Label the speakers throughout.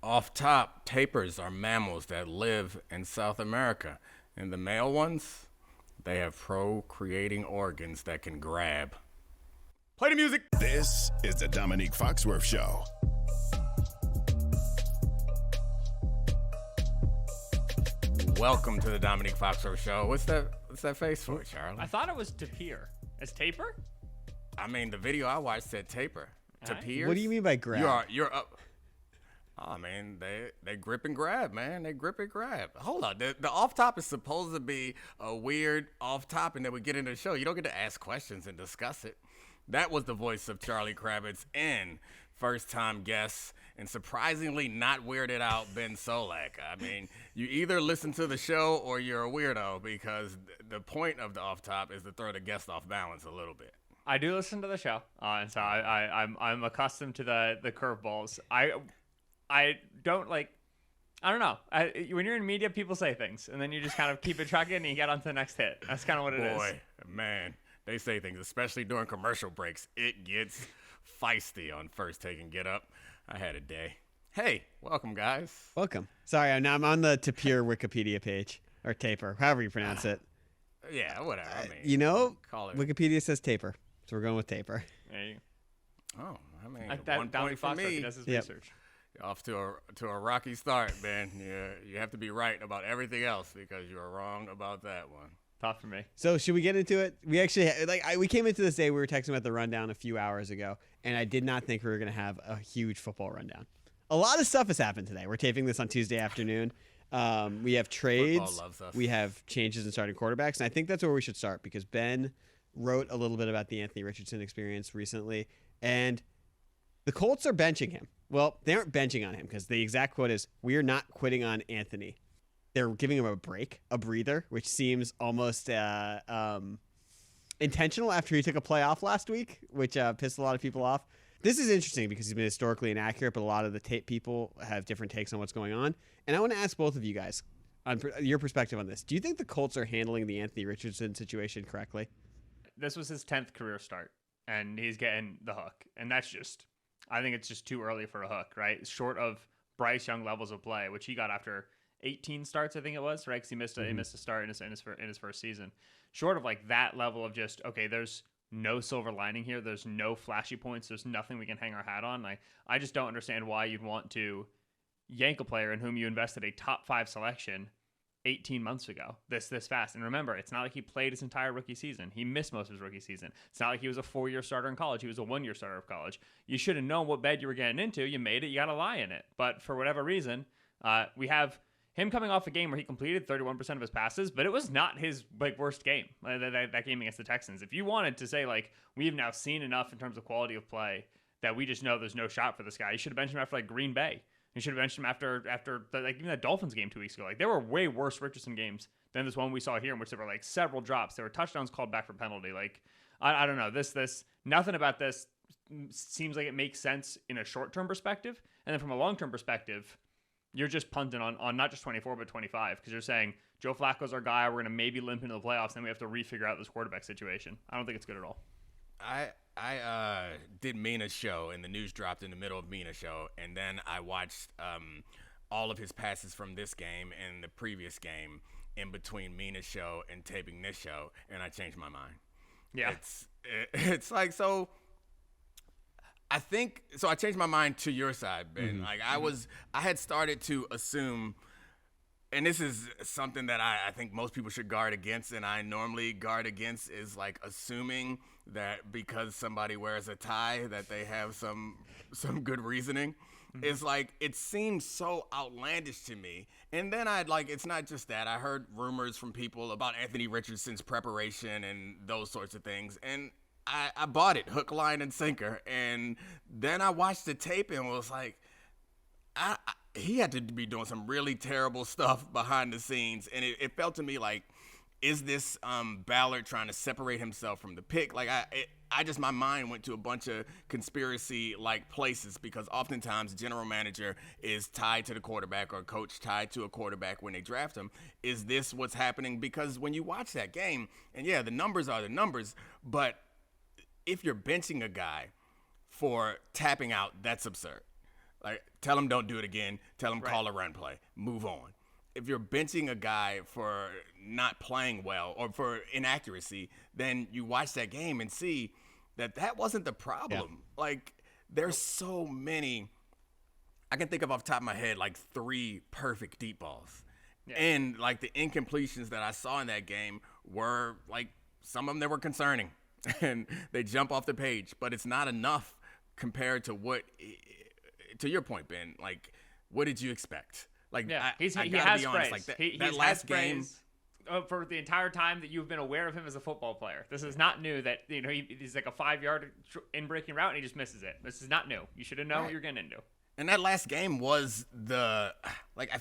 Speaker 1: Off top, tapirs are mammals that live in South America. And the male ones, they have procreating organs that can grab. Play the music.
Speaker 2: This is the Domonique Foxworth Show.
Speaker 1: Welcome to the Domonique Foxworth Show. What's that face for, Charlie?
Speaker 3: I thought it was tapir. Is taper?
Speaker 1: I mean, the video I watched said taper. Tapir?
Speaker 4: What do you mean by grab?
Speaker 1: You're up. Oh, man, they grip and grab, man. They grip and grab. Hold on. The off top is supposed to be a weird off top, and then we get into the show. You don't get to ask questions and discuss it. That was the voice of Charlie Kravitz and first-time guest, and surprisingly not weirded out Ben Solak. I mean, you either listen to the show or you're a weirdo, because the point of the off top is to throw the guest off balance a little bit.
Speaker 3: I do listen to the show, and so I'm accustomed to the curveballs. I don't like. I don't know. When you're in media, people say things, and then you just kind of keep it trucking, and you get on to the next hit. That's kind of what it is.
Speaker 1: Boy, man, they say things, especially during commercial breaks. It gets feisty on First Take and Get Up. I had a day. Hey, welcome, guys.
Speaker 4: Welcome. Sorry, I'm on the tapir Wikipedia page, or taper, however you pronounce it.
Speaker 1: Yeah, whatever. I mean, call it.
Speaker 4: Wikipedia says taper, so we're going with taper.
Speaker 3: There you go.
Speaker 1: Oh, I mean,
Speaker 3: That
Speaker 1: 1 point for me.
Speaker 3: He does his research.
Speaker 1: Off to a rocky start, man. You have to be right about everything else because you are wrong about that one.
Speaker 3: Tough for me.
Speaker 4: So should we get into it? We actually we came into this day. We were texting about the rundown a few hours ago, and I did not think we were going to have a huge football rundown. A lot of stuff has happened today. We're taping this on Tuesday afternoon. We have trades.
Speaker 1: Football loves us.
Speaker 4: We have changes in starting quarterbacks, and I think that's where we should start because Ben wrote a little bit about the Anthony Richardson experience recently, and the Colts are benching him. Well, they aren't benching on him because the exact quote is, "We are not quitting on Anthony." They're giving him a break, a breather, which seems almost intentional after he took a play off last week, which pissed a lot of people off. This is interesting because he's been historically inaccurate, but a lot of the tape people have different takes on what's going on. And I want to ask both of you guys on your perspective on this. Do you think the Colts are handling the Anthony Richardson situation correctly?
Speaker 3: This was his 10th career start, and he's getting the hook. And that's just, I think it's just too early for a hook, right? Short of Bryce Young levels of play, which he got after 18 starts, I think it was, right? Because he missed a start in his first season. Short of like that level of just, okay, there's no silver lining here. There's no flashy points. There's nothing we can hang our hat on. Like, I just don't understand why you'd want to yank a player in whom you invested a top 5 selection 18 months ago this fast. And remember, it's not like he played his entire rookie season. He missed most of his rookie season. It's not like he was a 4-year starter in college. He was a 1-year starter of college. You should have known what bed you were getting into. You made it. You got to lie in it. But for whatever reason, we have him coming off a game where he completed 31% of his passes, but it was not his worst game, that game against the Texans. If you wanted to say, we've now seen enough in terms of quality of play that we just know there's no shot for this guy, you should have benched him after, Green Bay. You should have benched him after even that Dolphins game 2 weeks ago. There were way worse Richardson games than this one we saw here in which there were, several drops. There were touchdowns called back for penalty. I don't know. This nothing about this seems like it makes sense in a short-term perspective. And then from a long-term perspective, you're just punting on not just 24, but 25, because you're saying Joe Flacco's our guy. We're going to maybe limp into the playoffs, then we have to refigure out this quarterback situation. I don't think it's good at all.
Speaker 1: I did Mina's show, and the news dropped in the middle of Mina's show, and then I watched all of his passes from this game and the previous game in between Mina's show and taping this show, and I changed my mind.
Speaker 3: Yeah.
Speaker 1: It's like, so I think, so I changed my mind to your side, Ben. I had started to assume, and this is something that I think most people should guard against, and I normally guard against, is assuming that because somebody wears a tie that they have some good reasoning. It's it seems so outlandish to me. And then it's not just that. I heard rumors from people about Anthony Richardson's preparation and those sorts of things, and I bought it, hook, line, and sinker. And then I watched the tape and was like, he had to be doing some really terrible stuff behind the scenes. And it felt to me like, is this Ballard trying to separate himself from the pick? My mind went to a bunch of conspiracy-like places, because oftentimes general manager is tied to the quarterback or coach tied to a quarterback when they draft him. Is this what's happening? Because when you watch that game, and yeah, the numbers are the numbers, but if you're benching a guy for tapping out, that's absurd. Like, tell him don't do it again. Tell him call a run play. Move on. If you're benching a guy for not playing well or for inaccuracy, then you watch that game and see that wasn't the problem. Yeah. Like, there's so many. I can think of off the top of my head like 3 perfect deep balls. Yeah. And like the incompletions that I saw in that game were like some of them that were concerning and they jump off the page, but it's not enough compared to what, to your point, Ben, like what did you expect? Like,
Speaker 3: yeah,
Speaker 1: he
Speaker 3: has
Speaker 1: be honest, like
Speaker 3: that last game for the entire time that you've been aware of him as a football player. This is not new that, you know, he's like a 5-yard in-breaking route and he just misses it. This is not new. You should have known what you're getting into.
Speaker 1: And that last game was I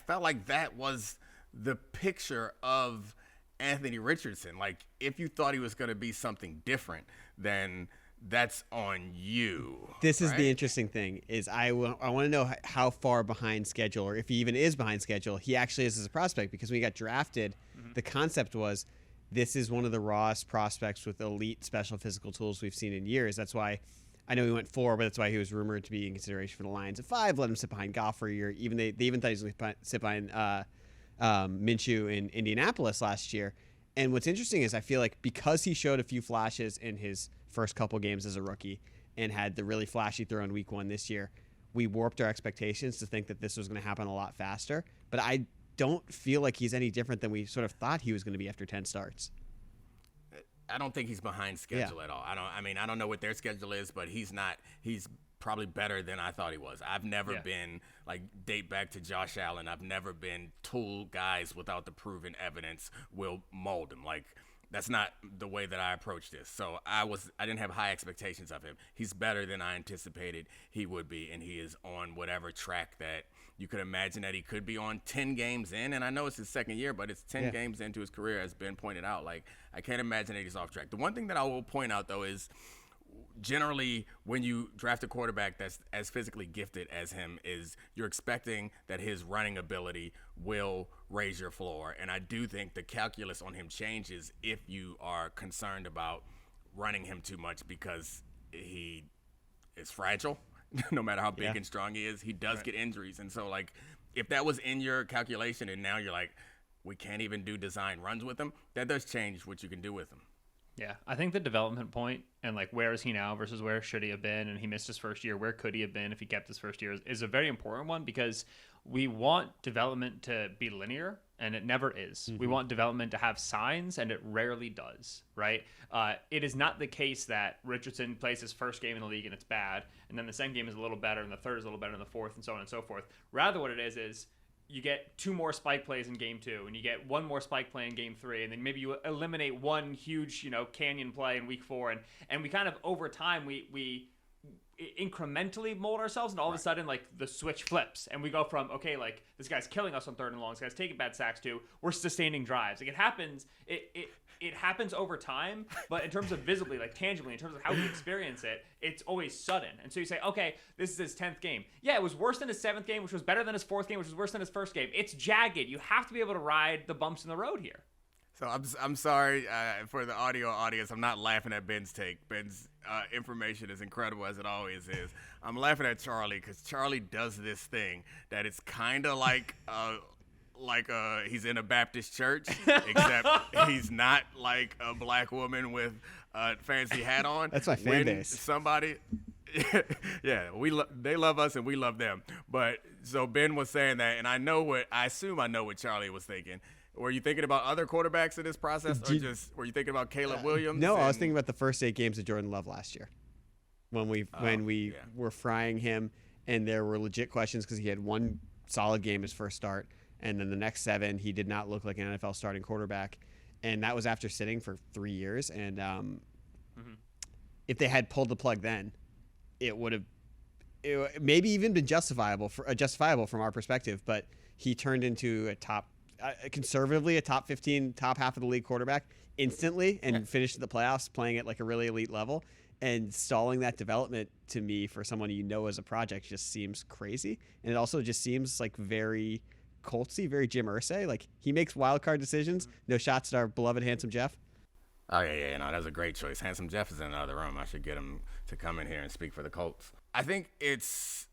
Speaker 1: felt like that was the picture of Anthony Richardson. Like, if you thought he was going to be something different, then that's on you.
Speaker 4: This is the interesting thing is I want to know how far behind schedule, or if he even is behind schedule, he actually is as a prospect. Because when he got drafted, the concept was this is one of the rawest prospects with elite special physical tools we've seen in years. That's why I know he went 4, but that's why he was rumored to be in consideration for the Lions at 5. Let him sit behind Goff for a year. Even they even thought he was going to sit behind Minshew in Indianapolis last year. And what's interesting is I feel like because he showed a few flashes in his first couple games as a rookie and had the really flashy throw in week 1 this year, we warped our expectations to think that this was going to happen a lot faster. But I don't feel like he's any different than we sort of thought he was going to be after 10 starts.
Speaker 1: I don't think he's behind schedule at all. I don't know what their schedule is, but he's probably better than I thought he was. I've never been, like, date back to Josh Allen. I've never been told guys without the proven evidence will mold him. Like, that's not the way that I approach this. So I didn't have high expectations of him. He's better than I anticipated he would be, and he is on whatever track that you could imagine that he could be on 10 games in. And I know it's his second year, but it's 10 games into his career, as Ben pointed out. Like, I can't imagine that he's off track. The one thing that I will point out, though, is generally when you draft a quarterback that's as physically gifted as him, is you're expecting that his running ability will raise your floor. And I do think the calculus on him changes if you are concerned about running him too much, because he is fragile. No matter how big and strong he is, he does get injuries. And so, like, if that was in your calculation and now you're like, we can't even do design runs with him, that does change what you can do with him.
Speaker 3: Yeah, I think the development point and, like, where is he now versus where should he have been, and he missed his first year, where could he have been if he kept his first year, is a very important one, because we want development to be linear, and it never is. Mm-hmm. We want development to have signs, and it rarely does, right? It is not the case that Richardson plays his first game in the league and it's bad, and then the second game is a little better, and the third is a little better, and the fourth, and so on and so forth. Rather, what it is you get 2 more spike plays in game 2, and you get 1 more spike play in game 3, and then maybe you eliminate 1 huge, canyon play in week 4, and we kind of, over time, we incrementally mold ourselves, and all of a sudden, like, the switch flips, and we go from, okay, like, this guy's killing us on 3rd and long, this guy's taking bad sacks too, we're sustaining drives. Like, it happens over time, but in terms of visibly, like, tangibly, in terms of how we experience it, it's always sudden. And so you say, okay, this is his 10th game. Yeah, it was worse than his 7th game, which was better than his 4th game, which was worse than his first game. It's jagged. You have to be able to ride the bumps in the road here.
Speaker 1: So I'm sorry for the audio audience. I'm not laughing at Ben's take. Ben's information is incredible, as it always is. I'm laughing at Charlie because Charlie does this thing that it's kind of like he's in a Baptist church, except he's not like a black woman with a fancy hat on.
Speaker 4: That's my fan base.
Speaker 1: Somebody, they love us and we love them. But so Ben was saying that, and I assume I know what Charlie was thinking. Were you thinking about other quarterbacks in this process, or just were you thinking about Caleb Williams?
Speaker 4: No, I was thinking about the first 8 games of Jordan Love last year, when we were frying him, and there were legit questions because he had 1 solid game his first start, and then the next 7 he did not look like an NFL starting quarterback, and that was after sitting for 3 years. And if they had pulled the plug then, it would have maybe even been justifiable from our perspective. But he turned into conservatively a top 15, top half of the league quarterback instantly, and finished the playoffs playing at like a really elite level. And stalling that development, to me, for someone as a project, just seems crazy. And it also just seems like very Coltsy, very Jim Irsay. Like, he makes wild card decisions. No shots at our beloved Handsome Jeff.
Speaker 1: Oh, yeah, no, that was a great choice. Handsome Jeff is in another room. I should get him to come in here and speak for the Colts. I think it's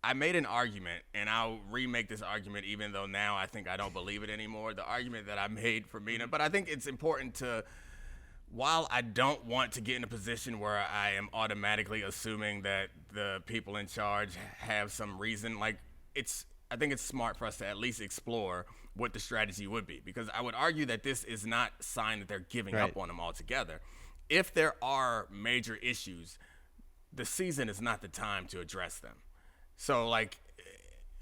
Speaker 1: I made an argument, and I'll remake this argument even though now I think I don't believe it anymore. The argument that I made for Mina, but I think it's important to, while I don't want to get in a position where I am automatically assuming that the people in charge have some reason, like I think it's smart for us to at least explore what the strategy would be, because I would argue that this is not a sign that they're giving up on them altogether. If there are major issues, the season is not the time to address them. So like,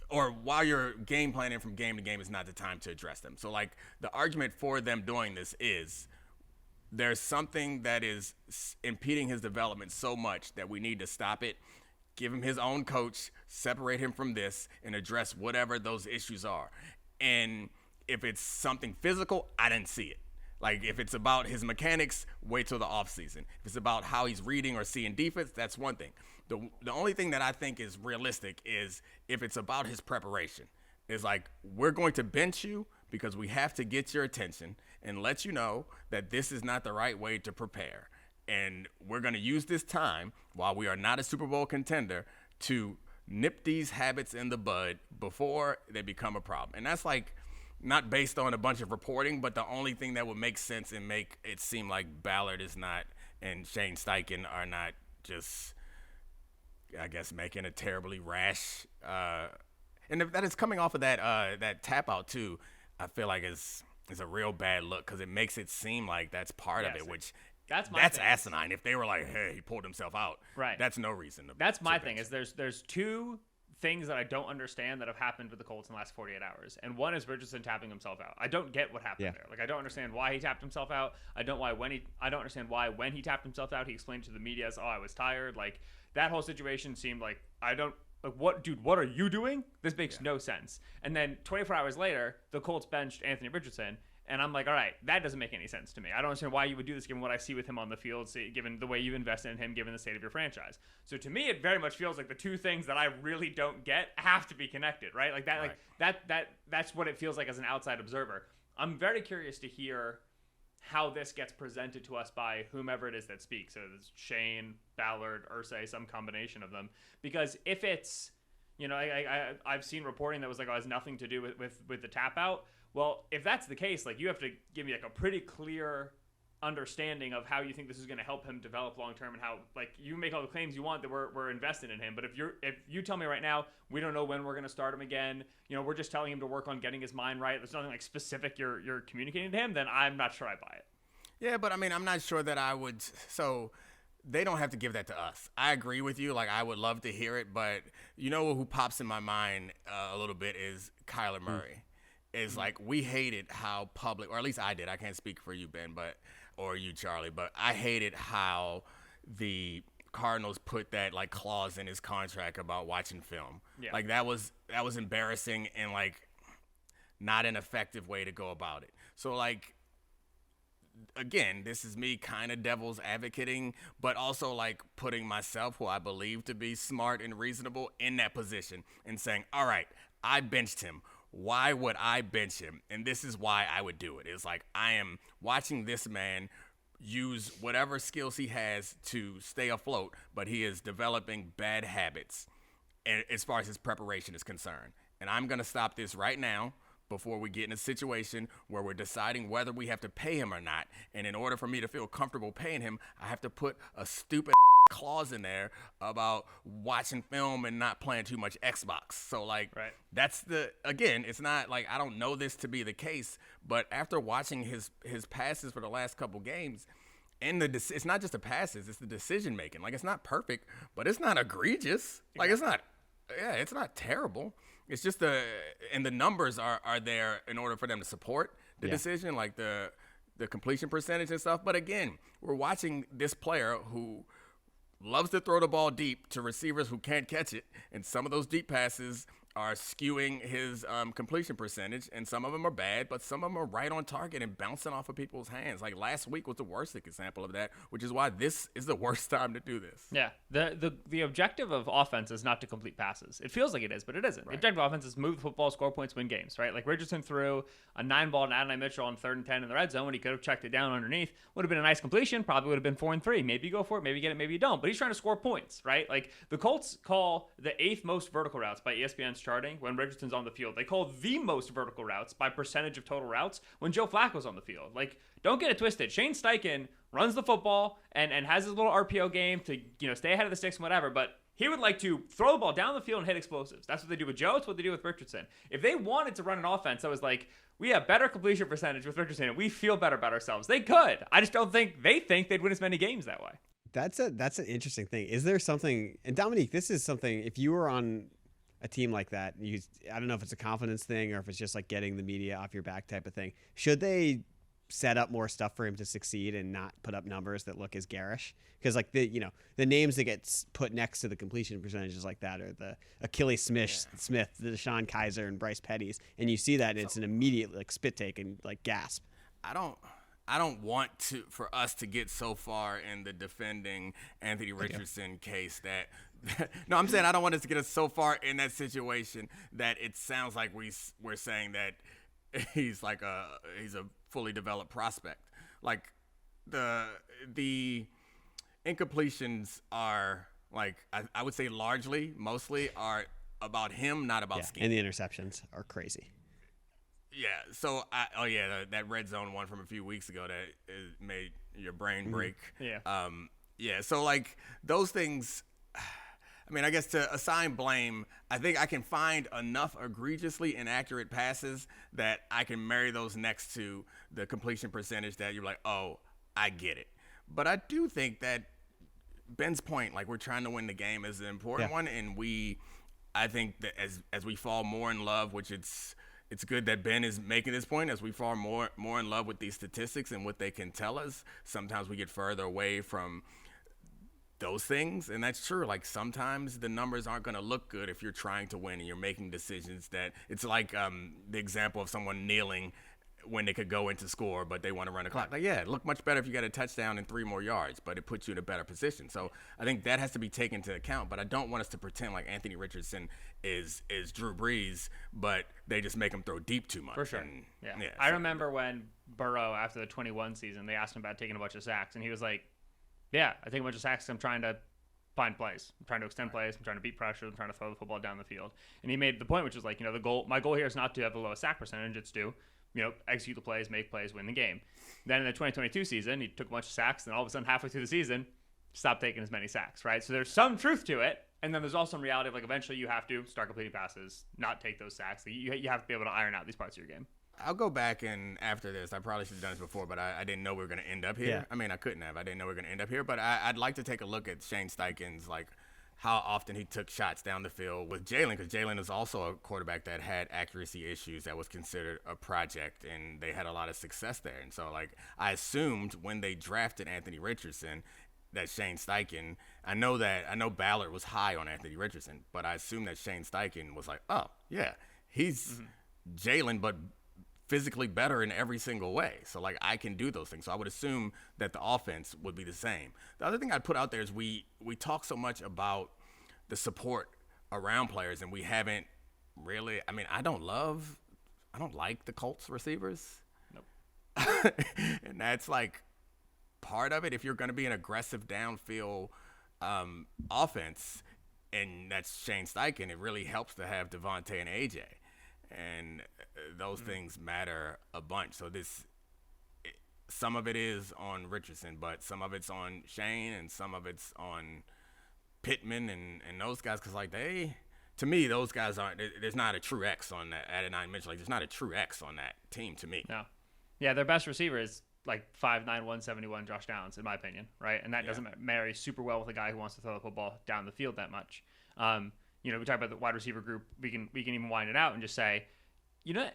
Speaker 1: or while you're game planning from game to game is not the time to address them. So like the argument for them doing this is there's something that is impeding his development so much that we need to stop it, give him his own coach, separate him from this, and address whatever those issues are. And if it's something physical, I didn't see it. Like if it's about his mechanics, wait till the offseason. If it's about how he's reading or seeing defense, that's one thing. The only thing that I think is realistic is if it's about his preparation. It's like, we're going to bench you because we have to get your attention and let you know that this is not the right way to prepare. And we're going to use this time while we are not a Super Bowl contender to nip these habits in the bud before they become a problem. And that's like not based on a bunch of reporting, but the only thing that would make sense and make it seem like Ballard is not and Shane Steichen are not just, I guess, making a terribly rash. And if that is coming off of that tap out too, I feel like it's a real bad look because it makes it seem like that's part of it, which that's asinine. If they were like, hey, he pulled himself out, right? That's no reason.
Speaker 3: That's my thing. Is there's two things that I don't understand that have happened with the Colts in the last 48 hours, and one is Richardson tapping himself out. I don't get what happened there. Like I don't understand why he tapped himself out. I don't understand why when he tapped himself out, he explained to the media as, "Oh, I was tired." Like that whole situation seemed like what are you doing? This makes no sense. And then 24 hours later, the Colts benched Anthony Richardson. And I'm like, all right, that doesn't make any sense to me. I don't understand why you would do this given what I see with him on the field, given the way you've invested in him, given the state of your franchise. So to me, it very much feels like the two things that I really don't get have to be connected, right? Like that, right. That's what it feels like as an outside observer. I'm very curious to hear how this gets presented to us by whomever it is that speaks. So it's Shane, Ballard, Irsay, some combination of them. Because if it's, I've seen reporting that was like, oh, it has nothing to do with the tap out. Well, if that's the case, like you have to give me like a pretty clear understanding of how you think this is going to help him develop long term, and how like you make all the claims you want that we're invested in him. But if you tell me right now we don't know when we're going to start him again, we're just telling him to work on getting his mind right. There's nothing like specific you're communicating to him. Then I'm not sure I buy it.
Speaker 1: Yeah, but I mean I'm not sure that I would. So they don't have to give that to us. I agree with you. Like I would love to hear it, but who pops in my mind a little bit is Kyler Murray. Is like we hated how public, or at least I did. I can't speak for you, Ben, or you, Charlie, but I hated how the Cardinals put that like clause in his contract about watching film. Yeah. Like that was embarrassing and like not an effective way to go about it. So like again, this is me kind of devil's advocating, but also like putting myself, who I believe to be smart and reasonable, in that position and saying, all right, I benched him. Why would I bench him? And this is why I would do it. It's like I am watching this man use whatever skills he has to stay afloat, but he is developing bad habits as far as his preparation is concerned. And I'm going to stop this right now before we get in a situation where we're deciding whether we have to pay him or not. And in order for me to feel comfortable paying him, I have to put a stupid clause in there about watching film and not playing too much Xbox. So like that's again, it's not like I don't know this to be the case, but after watching his passes for the last couple games, and it's not just the passes, it's the decision making. Like it's not perfect, but it's not egregious. Like it's not terrible. It's just the numbers are there in order for them to support the decision, like the completion percentage and stuff. But again, we're watching this player who loves to throw the ball deep to receivers who can't catch it, and some of those deep passes are skewing his completion percentage, and some of them are bad, but some of them are right on target and bouncing off of people's hands. Like last week was the worst example of that, which is why this is the worst time to do this.
Speaker 3: Yeah, the objective of offense is not to complete passes. It feels like it is, but it isn't.
Speaker 1: Right.
Speaker 3: The objective of offense is move the football, score points, win games, right? Like Richardson threw a 9-ball to Adonai Mitchell on 3rd and 10 in the red zone when he could have checked it down underneath. Would have been a nice completion, probably would have been 4-3. Maybe you go for it, maybe you get it, maybe you don't. But he's trying to score points, right? Like the Colts call the 8th most vertical routes by ESPN's charting when Richardson's on the field. They call the most vertical routes by percentage of total routes when Joe Flacco's on the field. Like, don't get it twisted. Shane Steichen runs the football and has his little RPO game to, stay ahead of the sticks and whatever, but he would like to throw the ball down the field and hit explosives. That's what they do with Joe. It's what they do with Richardson. If they wanted to run an offense that was like, we have better completion percentage with Richardson and we feel better about ourselves, they could. I just don't think they think they'd win as many games that way.
Speaker 4: That's an interesting thing. Is there something, and Domonique, this is something, if you were on a team like that, I don't know if it's a confidence thing or if it's just like getting the media off your back type of thing. Should they set up more stuff for him to succeed and not put up numbers that look as garish? Because like the names that get put next to the completion percentages like that are the Achilles Smith, the Deshaun Kaiser, and Bryce Petty's, and you see that and it's an immediate like spit take and like gasp.
Speaker 1: I don't want for us to get so far in the defending Anthony Richardson case that no, I'm saying I don't want us to get us so far in that situation that it sounds like we're saying that he's a fully developed prospect. Like the incompletions are like I would say mostly are about him, not about scheme.
Speaker 4: And the interceptions are crazy.
Speaker 1: Yeah, so that red zone one from a few weeks ago that made your brain break.
Speaker 3: Yeah.
Speaker 1: So like those things, I mean, I guess to assign blame, I think I can find enough egregiously inaccurate passes that I can marry those next to the completion percentage that you're like, oh, I get it. But I do think that Ben's point, like we're trying to win the game, is an important one, and I think that as we fall more in love, which it's good that Ben is making this point, as we fall more in love with these statistics and what they can tell us, sometimes we get further away from those things. And that's true. Like sometimes the numbers aren't going to look good if you're trying to win and you're making decisions that it's like the example of someone kneeling when they could go into score, but they want to run a clock. Like, yeah, it looked much better if you got a touchdown and 3 more yards, but it puts you in a better position. So I think that has to be taken into account, but I don't want us to pretend like Anthony Richardson is Drew Brees, but they just make him throw deep too much.
Speaker 3: For sure.
Speaker 1: And,
Speaker 3: I remember when Burrow, after the 21 season, they asked him about taking a bunch of sacks, and he was like, yeah, I take a bunch of sacks. I'm trying to find plays. I'm trying to extend plays. I'm trying to beat pressure. I'm trying to throw the football down the field. And he made the point, which was like, my goal here is not to have the lowest sack percentage. It's to, execute the plays, make plays, win the game. Then in the 2022 season, he took a bunch of sacks, and all of a sudden, halfway through the season, stopped taking as many sacks, right? So there's some truth to it, and then there's also some reality of like eventually you have to start completing passes, not take those sacks. You have to be able to iron out these parts of your game.
Speaker 1: I'll go back and after this, I probably should have done this before, but I didn't know we were going to end up here.
Speaker 4: Yeah.
Speaker 1: I mean, I couldn't have. I didn't know we were going to end up here, but I'd like to take a look at Shane Steichen's, like, how often he took shots down the field with Jalen, because Jalen is also a quarterback that had accuracy issues that was considered a project, and they had a lot of success there. And so, like, I assumed when they drafted Anthony Richardson that Shane Steichen, I know Ballard was high on Anthony Richardson, but I assumed that Shane Steichen was like, oh, yeah, he's Jalen, but physically better in every single way. So, like, I can do those things. So I would assume that the offense would be the same. The other thing I'd put out there is we talk so much about the support around players, and we haven't really – I mean, I don't like the Colts receivers. Nope. And that's, like, part of it. If you're going to be an aggressive downfield offense, and that's Shane Steichen, it really helps to have Diontae and AJ. And those things matter a bunch. So some of it is on Richardson, but some of it's on Shane, and some of it's on Pittman and those guys. Because, like, to me, those guys aren't – there's not a true X on that. Adonai Mitchell, like, there's not a true X on that team to me.
Speaker 3: No. Yeah, their best receiver is like 5'9", 171 Josh Downs, in my opinion, right? And that doesn't marry super well with a guy who wants to throw the football down the field that much. We talk about the wide receiver group. We can even wind it out and just say,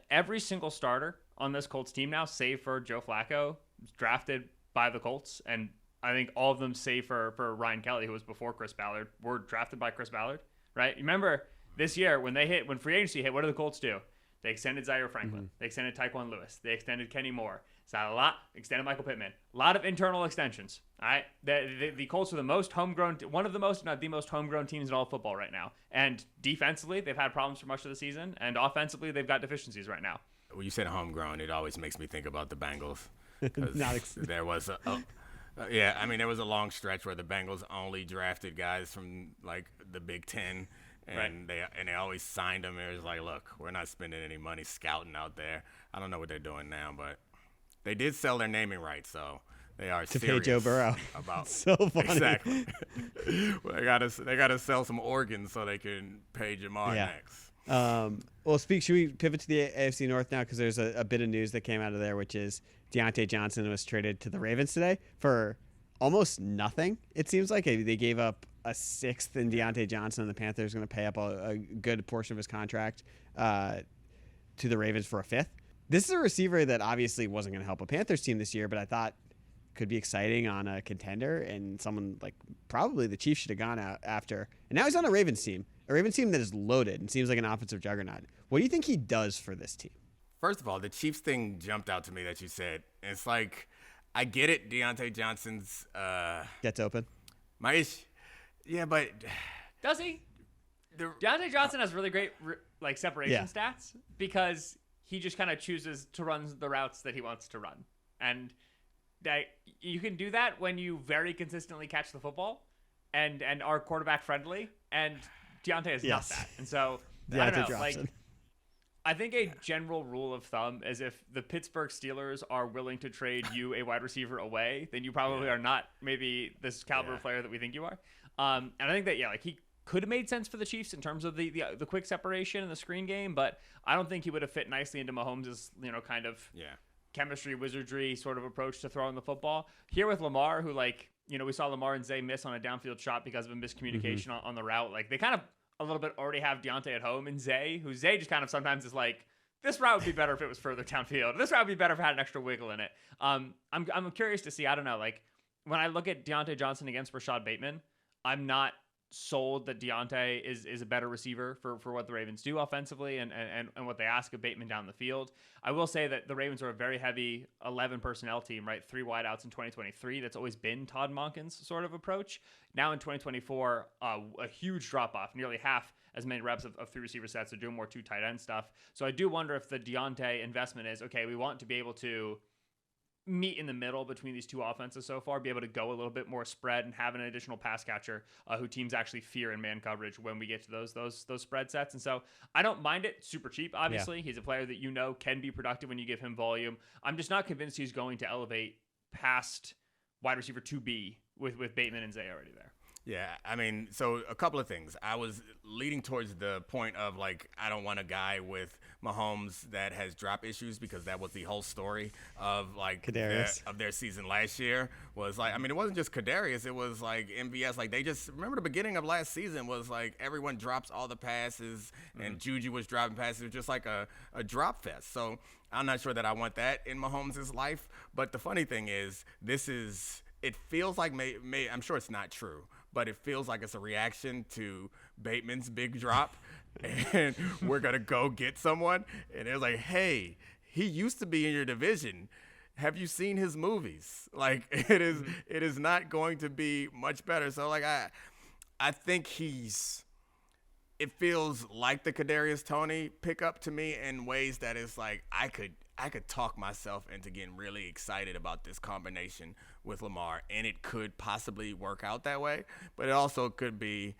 Speaker 3: every single starter on this Colts team now, save for Joe Flacco, was drafted by the Colts, and I think all of them, save for Ryan Kelly, who was before Chris Ballard, were drafted by Chris Ballard, right? You remember this year when free agency hit, what did the Colts do? They extended Zaire Franklin. They extended Tyquan Lewis. They extended Kenny Moore. It's not a lot. Extended Michael Pittman. A lot of internal extensions. All right. The Colts are the most homegrown, one of the most, if not the most homegrown teams in all of football right now. And defensively, they've had problems for much of the season. And offensively, they've got deficiencies right now.
Speaker 1: When you said homegrown, it always makes me think about the Bengals. There was there was a long stretch where the Bengals only drafted guys from like the Big Ten. And they always signed them. It was like, look, we're not spending any money scouting out there. I don't know what they're doing now, but they did sell their naming rights, so they are
Speaker 4: to
Speaker 1: serious
Speaker 4: pay Joe Burrow.
Speaker 1: About
Speaker 4: so funny.
Speaker 1: Exactly. Well, they gotta sell some organs so they can pay Jamar next.
Speaker 4: Should we pivot to the AFC North now? Because there's a bit of news that came out of there, which is Diontae Johnson was traded to the Ravens today for almost nothing. It seems like they gave up a sixth in Diontae Johnson, and the Panthers are going to pay up a good portion of his contract to the Ravens for a fifth. This is a receiver that obviously wasn't going to help a Panthers team this year, but I thought could be exciting on a contender, and someone like probably the Chiefs should have gone out after. And now he's on a Ravens team that is loaded and seems like an offensive juggernaut. What do you think he does for this team?
Speaker 1: First of all, the Chiefs thing jumped out to me that you said. It's like, I get it, Diontae Johnson's
Speaker 4: gets open.
Speaker 1: My issue. Yeah, but
Speaker 3: does he? Diontae Johnson has really great separation stats because he just kind of chooses to run the routes that he wants to run, and you can do that when you very consistently catch the football and are quarterback friendly. And Diontae is not that, and so I don't know. I think a general rule of thumb is if the Pittsburgh Steelers are willing to trade you a wide receiver away, then you probably are not maybe this caliber player that we think you are. And I think that he could have made sense for the Chiefs in terms of the quick separation and the screen game, but I don't think he would have fit nicely into Mahomes' kind of chemistry wizardry sort of approach to throwing the football. Here with Lamar, who we saw Lamar and Zay miss on a downfield shot because of a miscommunication on the route. Like they kind of a little bit already have Diontae at home, and Zay just kind of sometimes is like, this route would be better if it was further downfield. This route would be better if it had an extra wiggle in it. I'm curious to see. I don't know. Like when I look at Diontae Johnson against Rashad Bateman, I'm not sold that Diontae is a better receiver for what the Ravens do offensively and what they ask of Bateman down the field. I will say that the Ravens are a very heavy 11 personnel team, right? 3 wideouts in 2023. That's always been Todd Monken's sort of approach. Now in 2024, a huge drop off, nearly half as many reps of 3 receiver sets. They're doing more 2 tight end stuff. So I do wonder if the Diontae investment is, okay, we want to be able to meet in the middle between these 2 offenses so far, be able to go a little bit more spread and have an additional pass catcher who teams actually fear in man coverage when we get to those spread sets. And so I don't mind it. Super cheap, obviously. Yeah. He's a player that can be productive when you give him volume. I'm just not convinced he's going to elevate past wide receiver 2B with Bateman and Zay already there.
Speaker 1: Yeah, I mean, so a couple of things. I was leading towards the point of, like, I don't want a guy with Mahomes that has drop issues, because that was the whole story of, like, their season last year. Was like, I mean, it wasn't just Kadarius. It was, like, MVS. Like, they just – remember the beginning of last season was, like, everyone drops all the passes, and Juju was dropping passes. It was just like a drop fest. So I'm not sure that I want that in Mahomes' life. But the funny thing is, it feels like I'm sure it's not true, but it feels like it's a reaction to Bateman's big drop, and we're going to go get someone. And they're like, hey, he used to be in your division. Have you seen his movies? Like, it is not going to be much better. So, like, I think it feels like the Kadarius Toney pickup to me in ways that is like, I could talk myself into getting really excited about this combination with Lamar, and it could possibly work out that way, but it also could be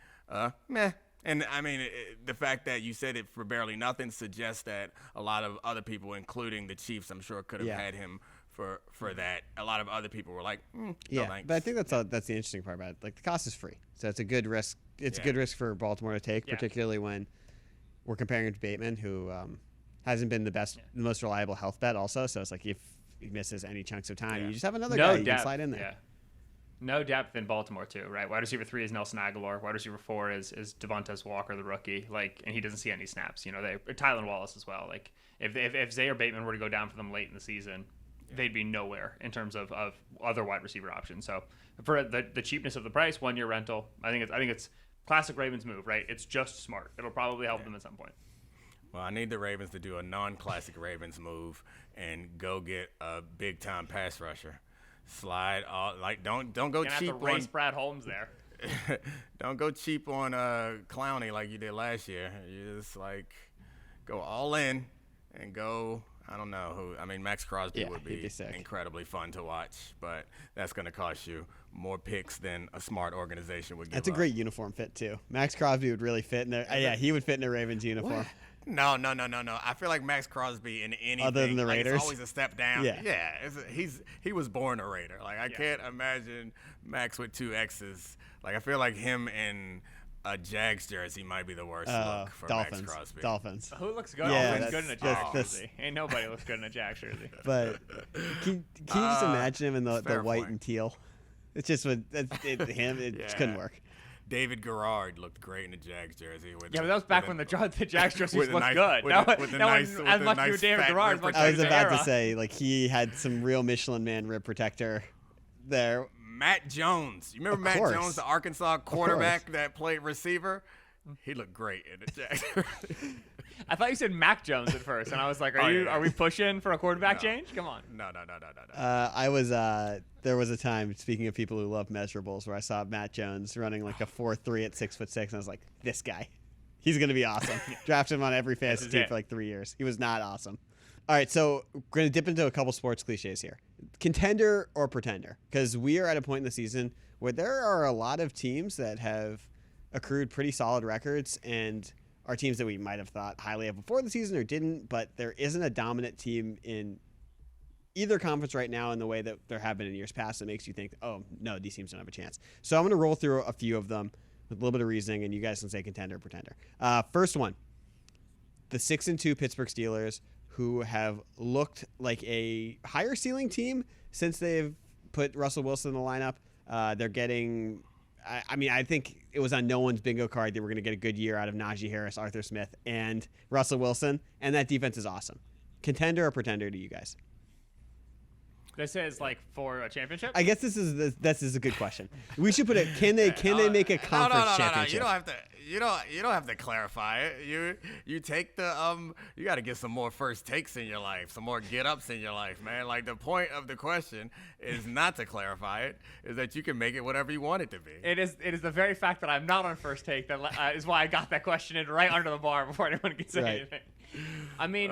Speaker 1: meh. And I mean, the fact that you said it for barely nothing suggests that a lot of other people, including the Chiefs, I'm sure could have had him for that. A lot of other people were like, no thanks.
Speaker 4: But I think that's the interesting part about it. Like, the cost is free, so it's a good risk. It's a good risk for Baltimore to take, particularly when we're comparing it to Bateman, who hasn't been the most reliable health bet also. So it's like, if he misses any chunks of time, you just have another guy you can slide in there. Yeah.
Speaker 3: No depth in Baltimore too, right? Wide receiver 3 is Nelson Aguilar. Wide receiver 4 is Devontae Walker, the rookie. Like, and he doesn't see any snaps. Tylan Wallace as well. Like, if Zay or Bateman were to go down for them late in the season, they'd be nowhere in terms of other wide receiver options. So for the cheapness of the price, 1-year rental, I think it's classic Ravens move, right? It's just smart. It'll probably help them at some point.
Speaker 1: Well, I need the Ravens to do a non-classic Ravens move and go get a big-time pass rusher. Slide all don't go
Speaker 3: You're gonna
Speaker 1: cheap
Speaker 3: have to race
Speaker 1: on
Speaker 3: Brad Holmes there.
Speaker 1: don't go cheap on Clowney like you did last year. You just go all in and go. I don't know who. I mean, Max Crosby would be incredibly fun to watch, but that's going to cost you more picks than a smart organization would give.
Speaker 4: That's a great uniform fit too. Max Crosby would really fit in there. Yeah, he would fit in a Ravens uniform.
Speaker 1: What? No. I feel like Max Crosby in anything
Speaker 4: other than the Raiders,
Speaker 1: it's always a step down.
Speaker 4: Yeah.
Speaker 1: He was born a Raider. I can't imagine Max with 2 X's. I feel like him in a Jags jersey might be the worst look for
Speaker 4: Dolphins.
Speaker 1: Max Crosby.
Speaker 4: Dolphins.
Speaker 3: Who looks good?
Speaker 4: Yeah,
Speaker 3: Always good in a Jags jersey. Ain't nobody looks good in a Jags jersey.
Speaker 4: But can you just imagine him in the white
Speaker 1: point.
Speaker 4: and teal? It's just him. It just couldn't work.
Speaker 1: David Garrard looked great in the Jags jersey.
Speaker 3: But that was back when the Jags jerseys looked
Speaker 1: nice,
Speaker 3: good. As much as David Garrard.
Speaker 4: I was about to say, he had some real Michelin Man rib protector there.
Speaker 1: Matt Jones. You remember Matt Jones, the Arkansas quarterback that played receiver? He looked great in the Jags.
Speaker 3: I thought you said Mac Jones at first, and I was like, are we pushing for a quarterback change? Come on.
Speaker 1: No.
Speaker 4: There was a time, speaking of people who love measurables, where I saw Matt Jones running a 4.3 at 6'6", and I was like, this guy, he's going to be awesome. Drafted him on every fantasy team for 3 years. He was not awesome. All right, so we're going to dip into a couple sports cliches here. Contender or pretender? Because we are at a point in the season where there are a lot of teams that have accrued pretty solid records and are teams that we might have thought highly of before the season or didn't, but there isn't a dominant team in either conference right now in the way that there have been in years past that makes you think, oh, no, these teams don't have a chance. So I'm going to roll through a few of them with a little bit of reasoning, and you guys can say contender or pretender. First one, the 6-2 Pittsburgh Steelers, who have looked like a higher ceiling team since they've put Russell Wilson in the lineup. They're getting, I think it was on no one's bingo card they were going to get a good year out of Najee Harris, Arthur Smith, and Russell Wilson, and that defense is awesome. Contender or pretender to you guys?
Speaker 3: This is for a championship?
Speaker 4: I guess this is a good question. We should put it. Can they make a conference championship?
Speaker 1: You don't have to clarify it. You take the you got to get some more first takes in your life, some more get ups in your life, man. The point of the question is not to clarify it, is that you can make it whatever you want it to be.
Speaker 3: It is the very fact that I'm not on first take that is why I got that question in right under the bar before anyone could say anything. I mean,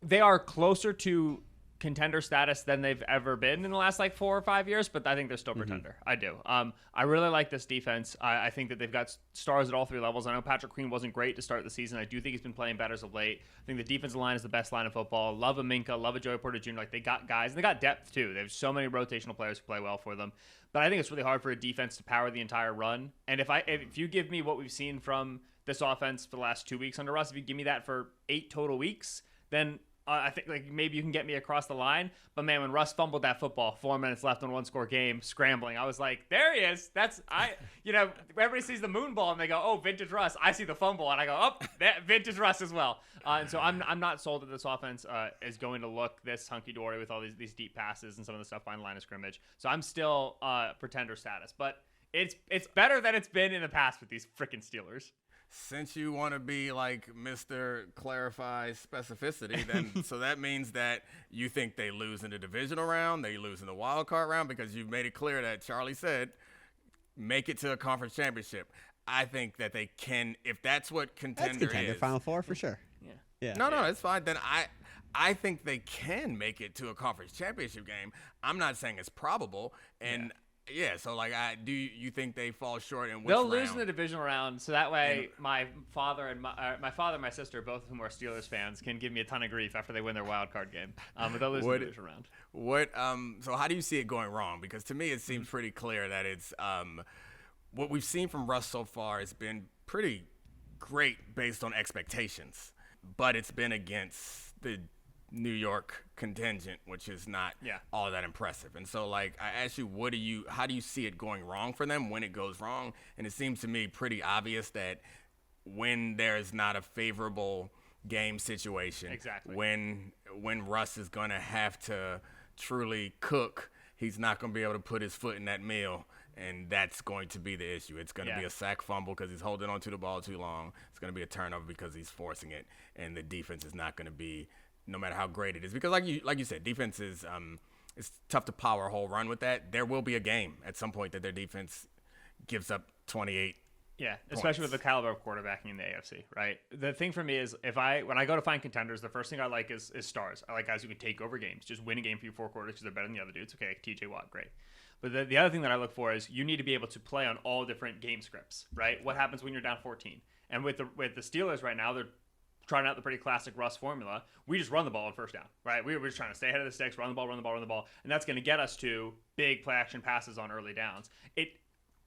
Speaker 3: they are closer to contender status than they've ever been in the last 4 or 5 years, but I think they're still pretender. I do. I really like this defense. I think that they've got stars at all 3 levels. I know Patrick Queen wasn't great to start the season. I do think he's been playing better as of late. I think the defensive line is the best line in football. Love a Minka, love a Joey Porter Jr. They got guys, and they got depth too. They have so many rotational players who play well for them. But I think it's really hard for a defense to power the entire run. And if you give me what we've seen from this offense for the last 2 weeks under Russ, if you give me that for 8 total weeks, then I think maybe you can get me across the line. But man, when Russ fumbled that football, 4 minutes left on a 1-score game, scrambling, I was like, there he is. Everybody sees the moon ball and they go, oh, vintage Russ. I see the fumble and I go, oh, vintage Russ as well. And so I'm not sold that this offense is going to look this hunky dory with all these deep passes and some of the stuff behind the line of scrimmage. So I'm still pretender status, but it's better than it's been in the past with these freaking Steelers.
Speaker 1: Since you want to be Mr. Clarify Specificity, then so that means that you think they lose in the divisional round, they lose in the wild card round, because you've made it clear that Charlie said make it to a conference championship. I think that they can, if that's what contender is.
Speaker 4: Final Four for sure. Yeah.
Speaker 1: No, it's fine. Then I think they can make it to a conference championship game. I'm not saying it's probable, and. Yeah, so do you think they fall short in which
Speaker 3: They'll
Speaker 1: round?
Speaker 3: lose in the divisional round, so that way my father and my sister, both of whom are Steelers fans, can give me a ton of grief after they win their wild card game. But they'll lose in the divisional round.
Speaker 1: So how do you see it going wrong? Because to me, it seems pretty clear that it's what we've seen from Russ so far has been pretty great based on expectations, but it's been against the New York contingent, which is not all that impressive. And so I asked you, how do you see it going wrong for them when it goes wrong? And it seems to me pretty obvious that when there's not a favorable game situation, when Russ is going to have to truly cook, he's not going to be able to put his foot in that meal And that's going to be the issue. It's going to be a sack fumble because he's holding on to the ball too long. It's going to be a turnover because he's forcing it. And the defense is not going to be, no matter how great it is. Because like you said, defense is it's tough to power a whole run with that. There will be a game at some point that their defense gives up 28.
Speaker 3: Yeah, especially with the caliber of quarterbacking in the AFC, right? The thing for me is when I go to find contenders, the first thing I like is stars. I like guys who can take over games, just win a game for you 4 quarters because they're better than the other dudes. Okay, TJ Watt, great. But the other thing that I look for is you need to be able to play on all different game scripts, right? What happens when you're down 14? And with the Steelers right now, they're trying out the pretty classic Russ formula. We just run the ball on first down, right? We're just trying to stay ahead of the sticks, run the ball, and that's going to get us to big play action passes on early downs.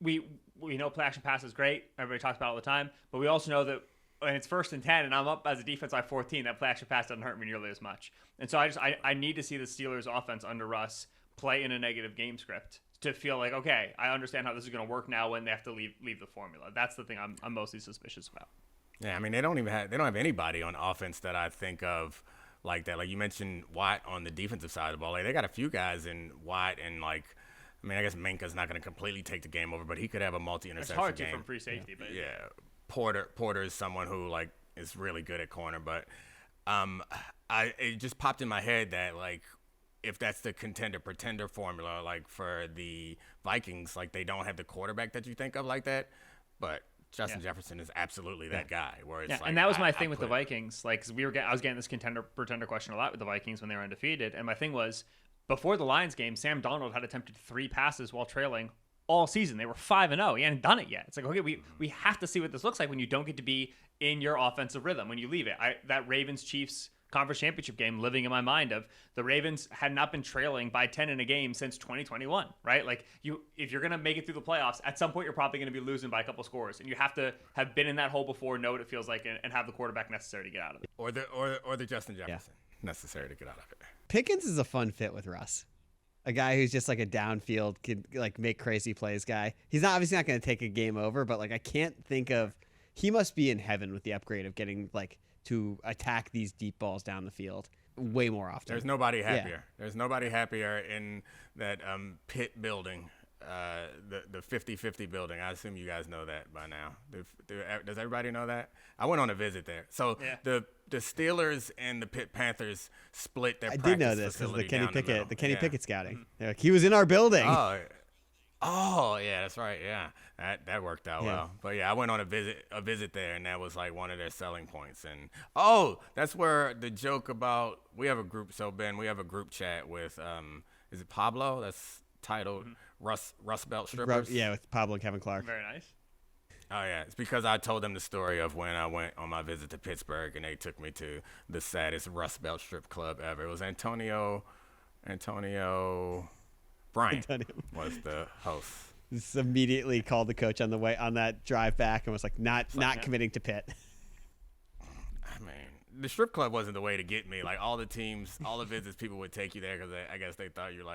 Speaker 3: We know play action pass is great. Everybody talks about it all the time. But we also know that when it's 1st and 10 and I'm up as a defense by 14, that play action pass doesn't hurt me nearly as much. And so I need to see the Steelers offense under Russ play in a negative game script to feel like, okay, I understand how this is going to work now when they have to leave the formula. That's the thing I'm mostly suspicious about.
Speaker 1: Yeah, I mean, they don't have anybody on offense that I think of like that. Like you mentioned Watt on the defensive side of the ball. Like they got a few guys in Watt and like, I mean, I guess Minka's not going to completely take the game over, but he could have a multi-interception game.
Speaker 3: It's hard to from free safety, but
Speaker 1: yeah, Porter is someone who like is really good at corner, but it just popped in my head that like if that's the contender-pretender formula, like for the Vikings, like they don't have the quarterback that you think of like that, but Justin Jefferson is absolutely that guy. Where it's like,
Speaker 3: and that was my thing with the Vikings. Like, I was getting this contender-pretender question a lot with the Vikings when they were undefeated, and my thing was, before the Lions game, Sam Darnold had attempted 3 passes while trailing all season. They were 5-0. He hadn't done it yet. It's like, okay, we have to see what this looks like when you don't get to be in your offensive rhythm, when you leave it. That Ravens-Chiefs conference championship game living in my mind of the Ravens had not been trailing by 10 in a game since 2021, right? Like if you're going to make it through the playoffs, at some point you're probably going to be losing by a couple scores, and you have to have been in that hole before, know what it feels like, and have the quarterback necessary to get out of it.
Speaker 1: Or the Justin Jefferson necessary to get out of it.
Speaker 4: Pickens is a fun fit with Russ. A guy who's just like a downfield, could like make crazy plays guy. He's obviously not going to take a game over, but like I can't think of, he must be in heaven with the upgrade of getting like to attack these deep balls down the field way more often.
Speaker 1: There's nobody happier. Yeah. There's nobody happier in that pit building, the 50-50 building. I assume you guys know that by now. Does everybody know that? I went on a visit there. So the Steelers and the Pitt Panthers split their practice facility. I did know this because
Speaker 4: the Kenny Pickett scouting. Like, he was in our building.
Speaker 1: Oh yeah, that's right. Yeah, that worked out well. But yeah, I went on a visit there, and that was like one of their selling points. And that's where the joke about we have a group. So Ben, we have a group chat with is it Pablo? That's titled Rust Belt Strippers.
Speaker 4: With Pablo and Kevin Clark.
Speaker 3: Very nice.
Speaker 1: Oh yeah, it's because I told them the story of when I went on my visit to Pittsburgh, and they took me to the saddest Rust Belt strip club ever. It was Antonio Bryant was the host.
Speaker 4: Just immediately called the coach on the way on that drive back and was like, not committing to Pitt.
Speaker 1: I mean, the strip club wasn't the way to get me. Like all the visits, people would take you there because I guess they thought you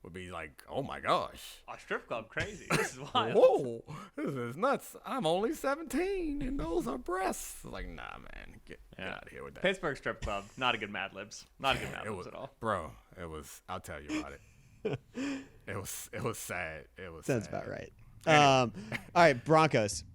Speaker 1: would be like, oh my gosh,
Speaker 3: a strip club, crazy. This is wild.
Speaker 1: Whoa, this is nuts. I'm only 17 and those are breasts. Like, nah, man, get out of here with that.
Speaker 3: Pittsburgh strip club, not a good Mad Libs, at all,
Speaker 1: bro. It was. I'll tell you about it. It was sad.
Speaker 4: Sounds about right. All right, Broncos.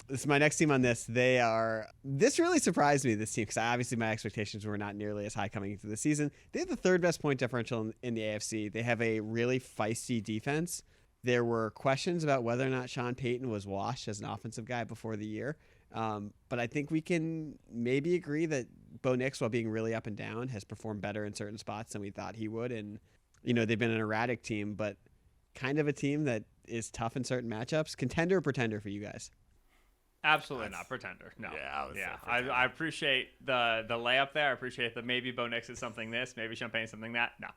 Speaker 4: This is my next team on this. This really surprised me, this team, because obviously my expectations were not nearly as high coming into the season. They have the 3rd best point differential in the AFC. They have a really feisty defense. There were questions about whether or not Sean Payton was washed as an offensive guy before the year. But I think we can maybe agree that Bo Nix, while being really up and down, has performed better in certain spots than we thought he would. And they've been an erratic team, but kind of a team that is tough in certain matchups. Contender or pretender for you guys?
Speaker 3: Absolutely not pretender. No.
Speaker 1: Yeah,
Speaker 3: I appreciate the layup there. I appreciate that maybe Bo Nix is something this, maybe Champagne something that. No.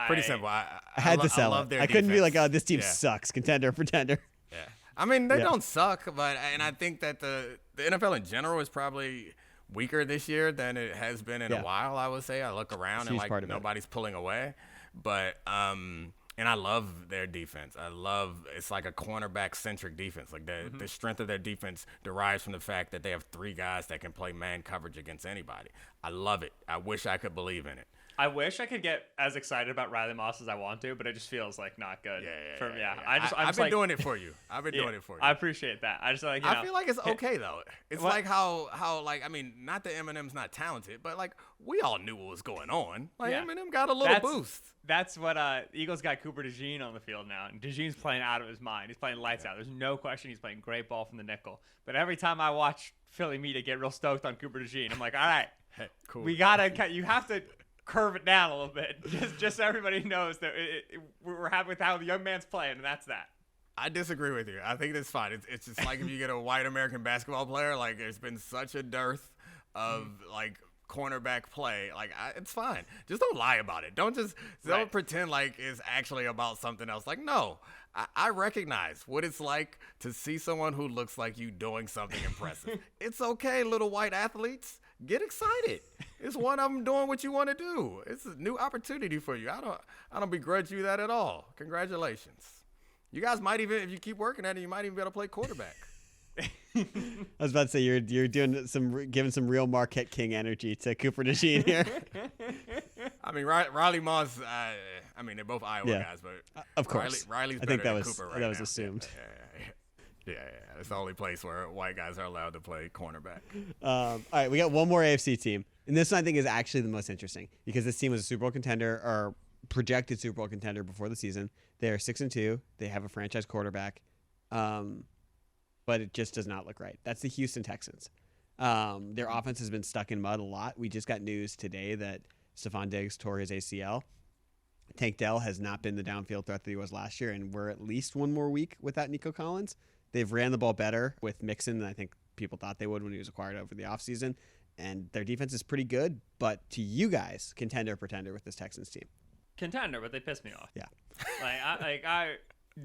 Speaker 1: Pretty simple. I
Speaker 4: had to sell it. I couldn't be like, oh, this team sucks. Contender or pretender.
Speaker 1: Yeah. I mean, they don't suck, and I think that the NFL in general is probably weaker this year than it has been in a while. I would say. I look around and like nobody's pulling away, but and I love their defense. It's like a cornerback centric defense. Like the strength of their defense derives from the fact that they have 3 guys that can play man coverage against anybody. I love it. I wish I could believe in it.
Speaker 3: I wish I could get as excited about Riley Moss as I want to, but it just feels like not good.
Speaker 1: Yeah. I've been doing it for you. I've been doing it for you.
Speaker 3: I appreciate that. I just like,
Speaker 1: I feel like it's okay though. It's like how like, I mean, not that Eminem's not talented, but like we all knew what was going on. Like Eminem got a little boost.
Speaker 3: That's what Eagles got Cooper DeJean on the field now, and DeJean's playing out of his mind. He's playing lights out. There's no question he's playing great ball from the nickel. But every time I watch Philly media get real stoked on Cooper DeJean, I'm like, all right,
Speaker 1: hey, cool.
Speaker 3: You have to curve it down a little bit, just so everybody knows that we're happy with how the young man's playing, and that's that.
Speaker 1: I disagree with you. I think that's fine. It's just like if you get a white American basketball player, like there's been such a dearth of like cornerback play. Like it's fine. Just don't lie about it. Don't pretend like it's actually about something else. Like no, I recognize what it's like to see someone who looks like you doing something impressive. It's okay, little white athletes. Get excited. It's one of them doing what you want to do. It's a new opportunity for you. I don't begrudge you that at all. Congratulations. You guys might even, if you keep working at it, you might even be able to play quarterback.
Speaker 4: I was about to say you're doing giving some real Marquette King energy to Cooper DeJean here.
Speaker 1: I mean, Riley Moss. I mean, they're both Iowa guys, but
Speaker 4: of course,
Speaker 1: Riley's
Speaker 4: I
Speaker 1: better
Speaker 4: think that
Speaker 1: than
Speaker 4: was
Speaker 1: Cooper right
Speaker 4: that was
Speaker 1: now.
Speaker 4: assumed.
Speaker 1: Yeah. It's the only place where white guys are allowed to play cornerback.
Speaker 4: All right, we got one more AFC team, and this one I think is actually the most interesting because this team was a Super Bowl contender or projected Super Bowl contender before the season. They are 6-2. They have a franchise quarterback, but it just does not look right. That's the Houston Texans. Their offense has been stuck in mud a lot. We just got news today that Stephon Diggs tore his ACL. Tank Dell has not been the downfield threat that he was last year, and we're at least one more week without Nico Collins. They've ran the ball better with Mixon than I think people thought they would when he was acquired over the offseason, and their defense is pretty good. But to you guys, contender, pretender with this Texans team?
Speaker 3: Contender, but they pissed me off.
Speaker 4: Yeah.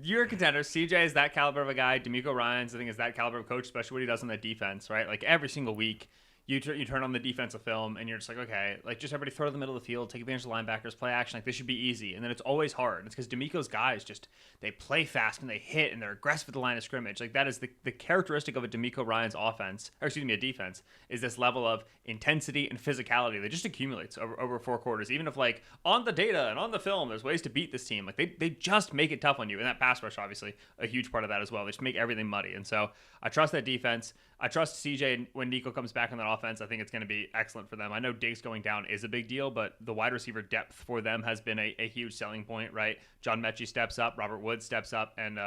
Speaker 3: You're a contender. CJ is that caliber of a guy. D'Amico Ryans, I think, is that caliber of coach, especially what he does on that defense, right? Like every single week, you turn on the defensive film and you're just like, okay, like just everybody throw to the middle of the field, take advantage of the linebackers, play action. Like this should be easy. And then it's always hard. It's because D'Amico's guys they play fast and they hit and they're aggressive at the line of scrimmage. Like that is the characteristic of a D'Amico Ryans offense, or excuse me, a defense, is this level of intensity and physicality that just accumulates over 4 quarters. Even if like on the data and on the film, there's ways to beat this team. Like they just make it tough on you. And that pass rush, obviously, a huge part of that as well. They just make everything muddy. And so I trust that defense. I trust CJ when Nico comes back on that offense. I think it's going to be excellent for them. I know Diggs going down is a big deal, but the wide receiver depth for them has been a huge selling point, right? John Mechie steps up, Robert Woods steps up, and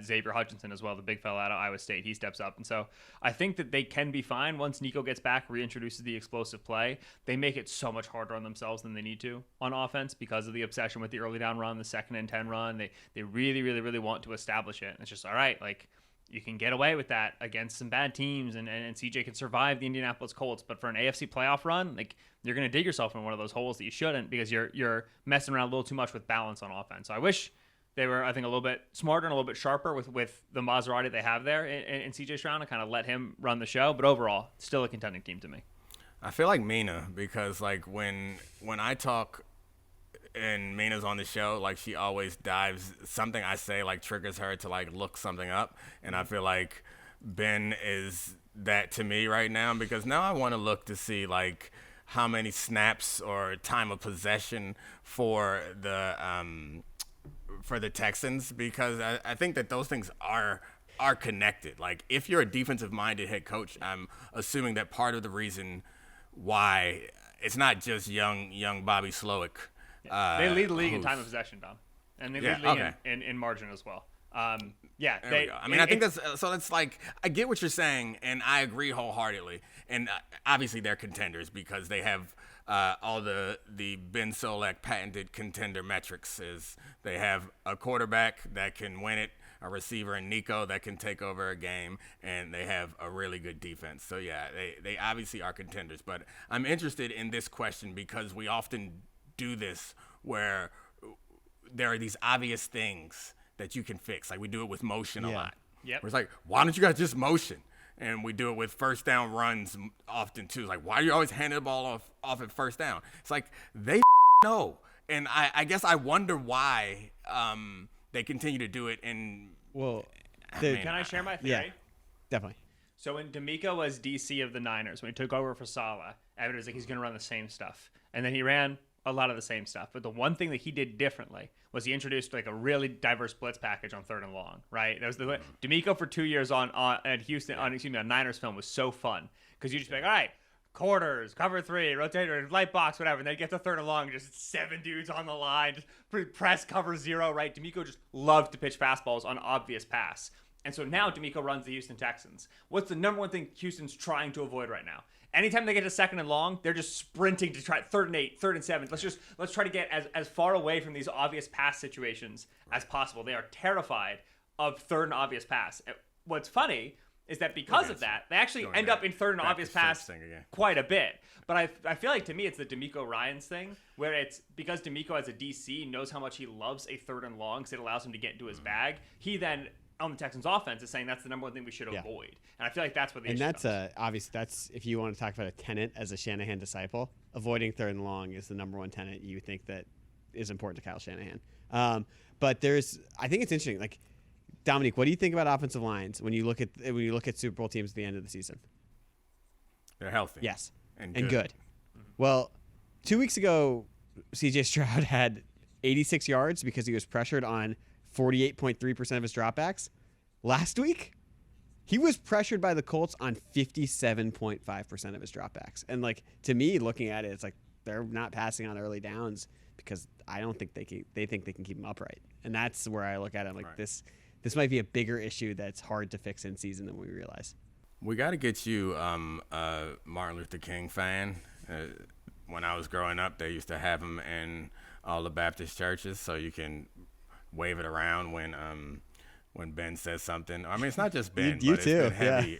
Speaker 3: Xavier Hutchinson as well, the big fella out of Iowa State. He steps up. And so I think that they can be fine once Nico gets back, reintroduces the explosive play. They make it so much harder on themselves than they need to on offense because of the obsession with the early down run, the 2nd and 10 run. They really, really, really want to establish it. And it's just, all right, like, you can get away with that against some bad teams, and CJ can survive the Indianapolis Colts. But for an AFC playoff run, like you're going to dig yourself in one of those holes that you shouldn't because you're messing around a little too much with balance on offense. So I wish they were, I think, a little bit smarter and a little bit sharper with the Maserati they have there in CJ Stroud and kind of let him run the show. But overall, still a contending team to me.
Speaker 1: I feel like Mina because like when I talk and Mina's on the show, like she always dives something I say like triggers her to like look something up, and I feel like Ben is that to me right now because now I want to look to see like how many snaps or time of possession for the Texans because I think that those things are connected. Like if you're a defensive minded head coach, I'm assuming that part of the reason why it's not just young Bobby Slowick.
Speaker 3: They lead the league in time of possession, Dom, and they lead the league in margin as well. There we go. I mean, I think that's so. It's like I get what you're saying, and I agree wholeheartedly. And obviously, they're contenders because they have all the Ben Solak patented contender metrics. Is they have a quarterback that can win it, a receiver in Nico that can take over a game, and they have a really good defense. So yeah, they obviously are contenders. But I'm interested in this question because we often do this where there are these obvious things that you can fix. Like we do it with motion a lot. Yep.
Speaker 1: Where it's like, why don't you guys just motion? And we do it with first down runs often too. It's like, why are you always handing the ball off at first down? It's like they know. And I guess I wonder why they continue to do it. And
Speaker 3: can I share my theory?
Speaker 4: Yeah, definitely.
Speaker 3: So when D'Amico was DC of the Niners, when he took over for Saleh, everybody was like, he's going to run the same stuff. And then he ran a lot of the same stuff. But the one thing that he did differently was he introduced like a really diverse blitz package on 3rd and long, right? That was the D'Amico for 2 years on Niners film was so fun because you just be like, all right, quarters, cover 3, rotator, light box, whatever. And then you get to 3rd and long, just 7 dudes on the line, just press cover 0, right? D'Amico just loved to pitch fastballs on obvious pass. And so now D'Amico runs the Houston Texans. What's the number one thing Houston's trying to avoid right now? Anytime they get to 2nd and long, they're just sprinting to try 3rd and 8, 3rd and 7. Let's try to get as far away from these obvious pass situations as possible. They are terrified of 3rd and obvious pass. What's funny is that because of that, they actually end up in 3rd and obvious pass quite a bit. But I feel like to me it's the D'Amico Ryans thing, where it's because D'Amico as a DC knows how much he loves a 3rd and long because it allows him to get into his bag. He then on the Texans offense is saying that's the number one thing we should avoid. And I feel like that's what the issue is. And
Speaker 4: that's obviously that's if you want to talk about a tenet as a Shanahan disciple, avoiding 3rd and long is the number one tenet you think that is important to Kyle Shanahan. But I think it's interesting. Like Domonique, what do you think about offensive lines when you look at Super Bowl teams at the end of the season?
Speaker 1: They're healthy.
Speaker 4: Yes.
Speaker 1: And
Speaker 4: good. Well, 2 weeks ago, CJ Stroud had 86 yards because he was pressured on 48.3% of his dropbacks. Last week, he was pressured by the Colts on 57.5% of his dropbacks. And like to me, looking at it, it's like they're not passing on early downs because I don't think they think they can keep him upright. And that's where I look at it. I'm like this might be a bigger issue that's hard to fix in season than we realize.
Speaker 1: We got to get you a Martin Luther King fan. When I was growing up, they used to have him in all the Baptist churches, so you can wave it around when Ben says something. I mean, it's not just Ben,
Speaker 4: you
Speaker 1: but
Speaker 4: too.
Speaker 1: It's been heavy.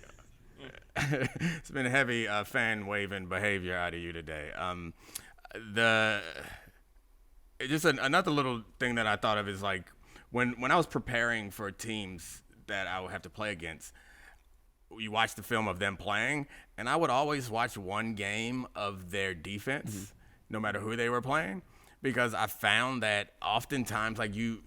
Speaker 1: Yeah. It's been heavy fan waving behavior out of you today. Another little thing that I thought of is like when I was preparing for teams that I would have to play against, you watch the film of them playing, and I would always watch one game of their defense, no matter who they were playing. Because I found that oftentimes, like you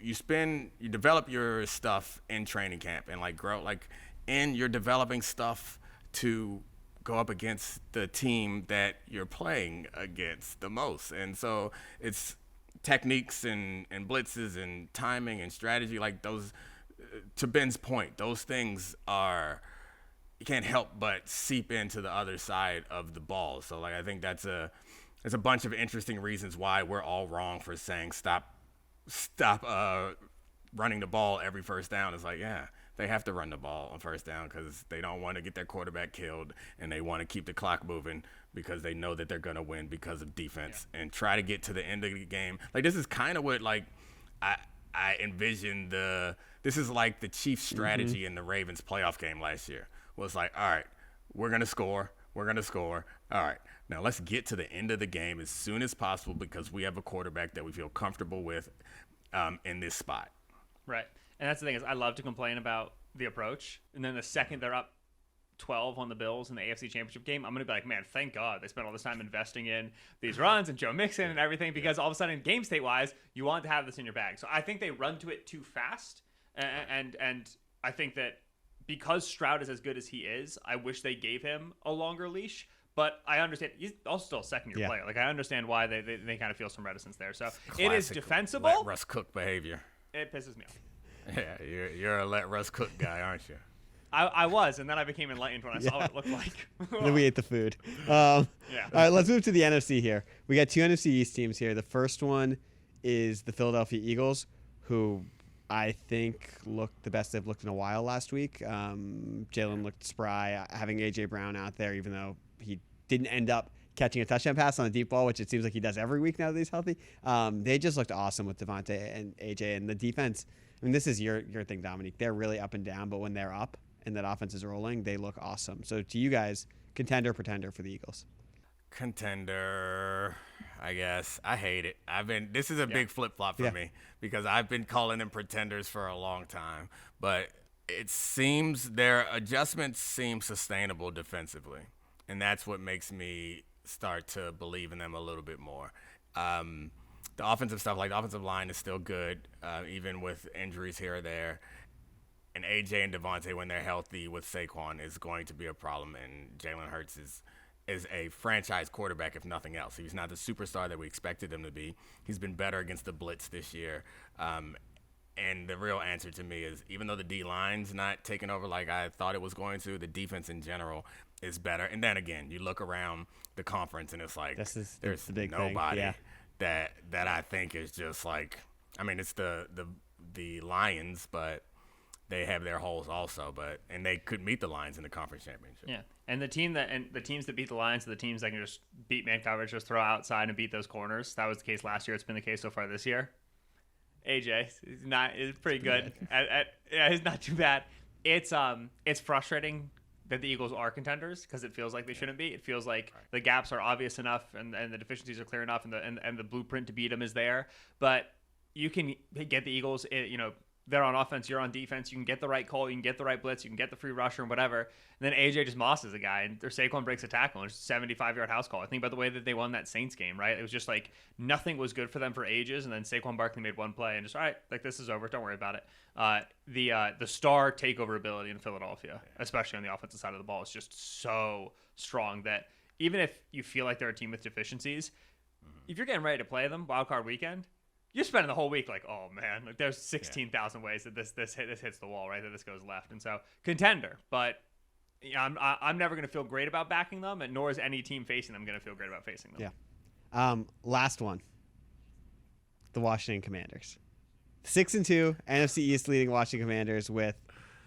Speaker 1: develop your stuff in training camp and you're developing stuff to go up against the team that you're playing against the most. And so it's techniques and blitzes and timing and strategy, like those, to Ben's point, those things you can't help but seep into the other side of the ball. So like, I think there's a bunch of interesting reasons why we're all wrong for saying stop running the ball every first down. It's like, yeah, they have to run the ball on first down because they don't want to get their quarterback killed, and they want to keep the clock moving because they know that they're going to win because of defense and try to get to the end of the game. Like, this is kind of what like I envision this is like the Chiefs' strategy in the Ravens playoff game last year. Was like, all right, we're going to score. All right, now let's get to the end of the game as soon as possible because we have a quarterback that we feel comfortable with in this spot.
Speaker 3: Right. And that's the thing is I love to complain about the approach. And then the second they're up 12 on the Bills in the AFC Championship game, I'm going to be like, man, thank God they spent all this time investing in these runs and Joe Mixon and everything because all of a sudden, game state-wise, you want to have this in your bag. So I think they run to it too fast. And I think that because Stroud is as good as he is, I wish they gave him a longer leash. But I understand he's also still a second-year player. Like I understand why they kind of feel some reticence there. So it is defensible.
Speaker 1: Let Russ cook behavior.
Speaker 3: It pisses me off.
Speaker 1: Yeah, you're a let Russ cook guy, aren't you?
Speaker 3: I was, and then I became enlightened when I saw what it looked like.
Speaker 4: Then we ate the food. All right, let's move to the NFC here. We got two NFC East teams here. The first one is the Philadelphia Eagles, who I think looked the best they've looked in a while last week. Jalen looked spry, having A.J. Brown out there, even though he didn't end up catching a touchdown pass on a deep ball, which it seems like he does every week now that he's healthy. They just looked awesome with Diontae and A.J. And the defense, I mean, this is your thing, Domonique. They're really up and down, but when they're up and that offense is rolling, they look awesome. So to you guys, contender, pretender for the Eagles?
Speaker 1: Contender, I guess. I hate it. This is a big flip-flop for me because I've been calling them pretenders for a long time, but it seems their adjustments seem sustainable defensively, and that's what makes me start to believe in them a little bit more. The offensive stuff, like the offensive line is still good, even with injuries here or there. And AJ and Diontae, when they're healthy with Saquon, is going to be a problem. And Jalen Hurts is a franchise quarterback, if nothing else. He's not the superstar that we expected him to be. He's been better against the blitz this year. And the real answer to me is, even though the D-line's not taking over like I thought it was going to, the defense in general is better. And then again, you look around the conference and it's like there's
Speaker 4: the big
Speaker 1: nobody
Speaker 4: thing. Yeah.
Speaker 1: that I think is just like, I mean, it's the Lions, but they have their holes also, and they could meet the Lions in the conference championship.
Speaker 3: Yeah, and the teams that beat the Lions are the teams that can just beat man coverage, just throw outside and beat those corners. That was the case last year. It's been the case so far this year. AJ is pretty good. Yeah, he's not too bad. It's frustrating that the Eagles are contenders because it feels like they shouldn't be. It feels like the gaps are obvious enough and the deficiencies are clear enough and the blueprint to beat them is there. But you can get the Eagles, they're on offense, you're on defense. You can get the right call, you can get the right blitz, you can get the free rusher and whatever. And then AJ just mosses a guy, and their Saquon breaks a tackle, and it's a 75-yard house call. I think about the way that they won that Saints game, right? It was just like nothing was good for them for ages, and then Saquon Barkley made one play, and just, all right, like this is over, don't worry about it. The star takeover ability in Philadelphia, especially on the offensive side of the ball, is just so strong that even if you feel like they're a team with deficiencies, if you're getting ready to play them wild card weekend, you're spending the whole week like, oh man, like there's 16,000 ways that this hits the wall, right? That this goes left, and so contender. But I'm never going to feel great about backing them, and nor is any team facing them going to feel great about facing them.
Speaker 4: Yeah. Last one. The Washington Commanders, 6-2 NFC East leading Washington Commanders with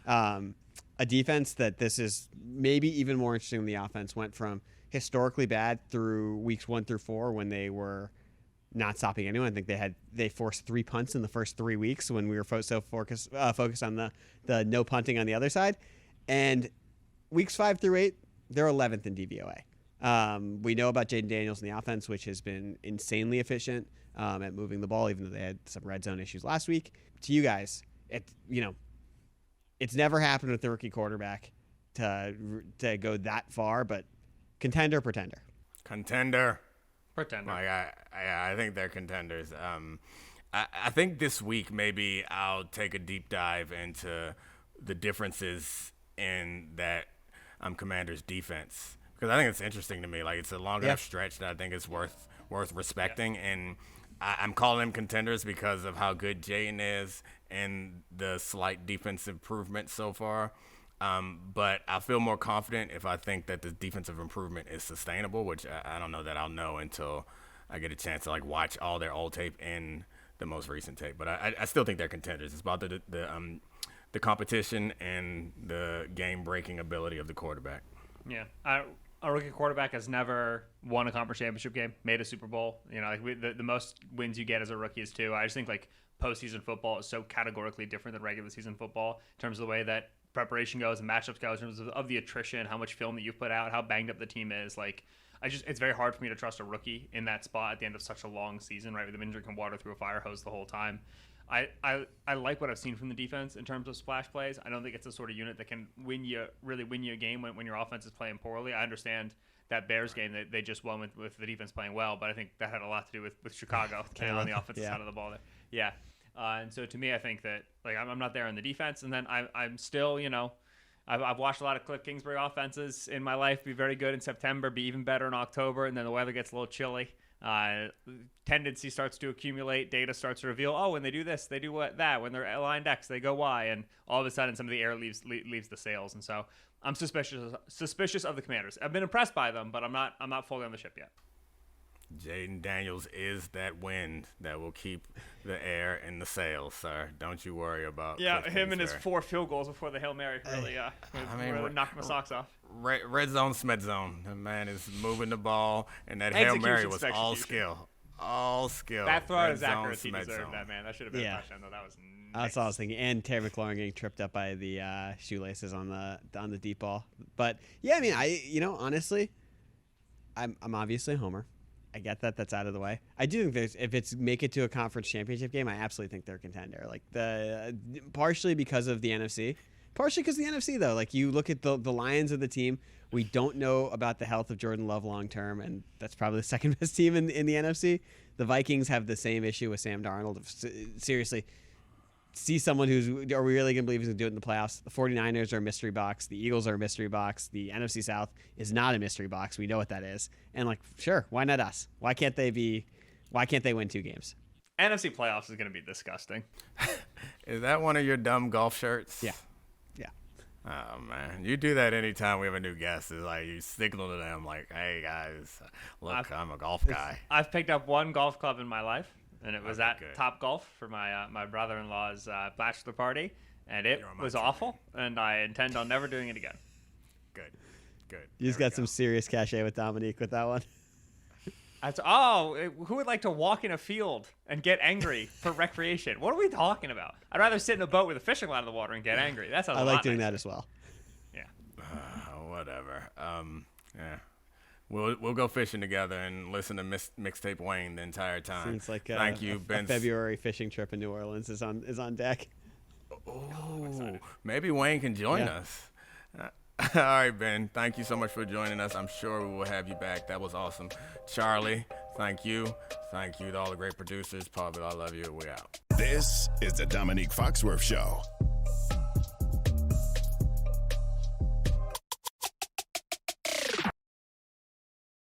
Speaker 4: a defense that this is maybe even more interesting than the offense. Went from historically bad through weeks 1 through 4 when they were not stopping anyone. I think they forced 3 punts in the first 3 weeks when we were so focused on the no punting on the other side. And weeks 5 through 8, they're 11th in DVOA. We know about Jaden Daniels in the offense, which has been insanely efficient at moving the ball, even though they had some red zone issues last week. To you guys, it's never happened with the rookie quarterback to go that far, but contender, pretender.
Speaker 1: Contender.
Speaker 3: Pretender.
Speaker 1: Like I think they're contenders. I think this week maybe I'll take a deep dive into the differences in that Commanders defense, because I think it's interesting to me. Like, it's a long enough stretch that I think it's worth respecting, and I'm calling them contenders because of how good Jaden is and the slight defense improvement so far. But I feel more confident if I think that the defensive improvement is sustainable, which I don't know that I'll know until I get a chance to like watch all their old tape and the most recent tape. But I still think they're contenders. It's about the competition and the game-breaking ability of the quarterback.
Speaker 3: Yeah, a rookie quarterback has never won a conference championship game, made a Super Bowl. The most wins you get as a rookie is 2. I just think like postseason football is so categorically different than regular season football in terms of the way that preparation goes and matchups goes, in terms of the attrition, how much film that you've put out, how banged up the team is. Like, it's very hard for me to trust a rookie in that spot at the end of such a long season, right? With them drinking water through a fire hose the whole time. I like what I've seen from the defense in terms of splash plays. I don't think it's the sort of unit that can really win you a game when your offense is playing poorly. I understand that Bears game that they just won with the defense playing well, but I think that had a lot to do with Chicago on the offensive side of the ball there. Yeah. And so to me, I think that like I'm not there on the defense, and then I'm still, I've watched a lot of Cliff Kingsbury offenses in my life be very good in September, be even better in October, and then the weather gets a little chilly. Tendency starts to accumulate, data starts to reveal, when they do this, they do that. When they're aligned X, they go Y, and all of a sudden some of the air leaves the sails, and so I'm suspicious of the Commanders. I've been impressed by them, but I'm not fully on the ship yet.
Speaker 1: Jaden Daniels is that wind that will keep the air in the sails, sir. Don't you worry about
Speaker 3: him and his 4 field goals before the Hail Mary really knocked my socks off.
Speaker 1: Red zone, smed zone. The man is moving the ball, and that Hail Mary was all skill. All skill.
Speaker 3: That throw is accurate. He deserved that, man. That should have been a touchdown, though. That was nice.
Speaker 4: That's all I was thinking. And Terry McLaurin getting tripped up by the shoelaces on the deep ball. But yeah, I mean, honestly, I'm obviously a homer. I get that. That's out of the way. I do think if it's make it to a conference championship game, I absolutely think they're a contender. Like partially because of the NFC, partially because of the NFC though. Like you look at the Lions of the team, we don't know about the health of Jordan Love long term, and that's probably the second best team in the NFC. The Vikings have the same issue with Sam Darnold. Seriously, see someone are we really going to believe he's going to do it in the playoffs? The 49ers are a mystery box. The Eagles are a mystery box. The NFC South is not a mystery box. We know what that is. And like, sure, why not us? Why can't they win 2 games?
Speaker 3: NFC playoffs is going to be disgusting.
Speaker 1: Is that one of your dumb golf shirts?
Speaker 4: Yeah.
Speaker 1: Oh, man. You do that anytime we have a new guest. It's like you signal to them like, hey, guys, look, I'm a golf guy.
Speaker 3: I've picked up one golf club in my life, and it was at
Speaker 1: good.
Speaker 3: Top Golf for my brother-in-law's bachelor party, and it was awful, and I intend on never doing it again.
Speaker 1: Good.
Speaker 4: You just got some serious cachet with Domonique with that one.
Speaker 3: Who would like to walk in a field and get angry for recreation? What are we talking about? I'd rather sit in a boat with a fishing line in the water and get angry. That sounds.
Speaker 4: I like doing that as well.
Speaker 3: Yeah.
Speaker 1: Whatever. Yeah. We'll go fishing together and listen to Mixtape Wayne the entire time.
Speaker 4: Seems like
Speaker 1: Thank you, Ben.
Speaker 4: A February fishing trip in New Orleans is on deck.
Speaker 1: Oh, maybe Wayne can join us. All right, Ben. Thank you so much for joining us. I'm sure we will have you back. That was awesome. Charlie, thank you. Thank you to all the great producers. Pablo, I love you. We out.
Speaker 2: This is the Domonique Foxworth Show.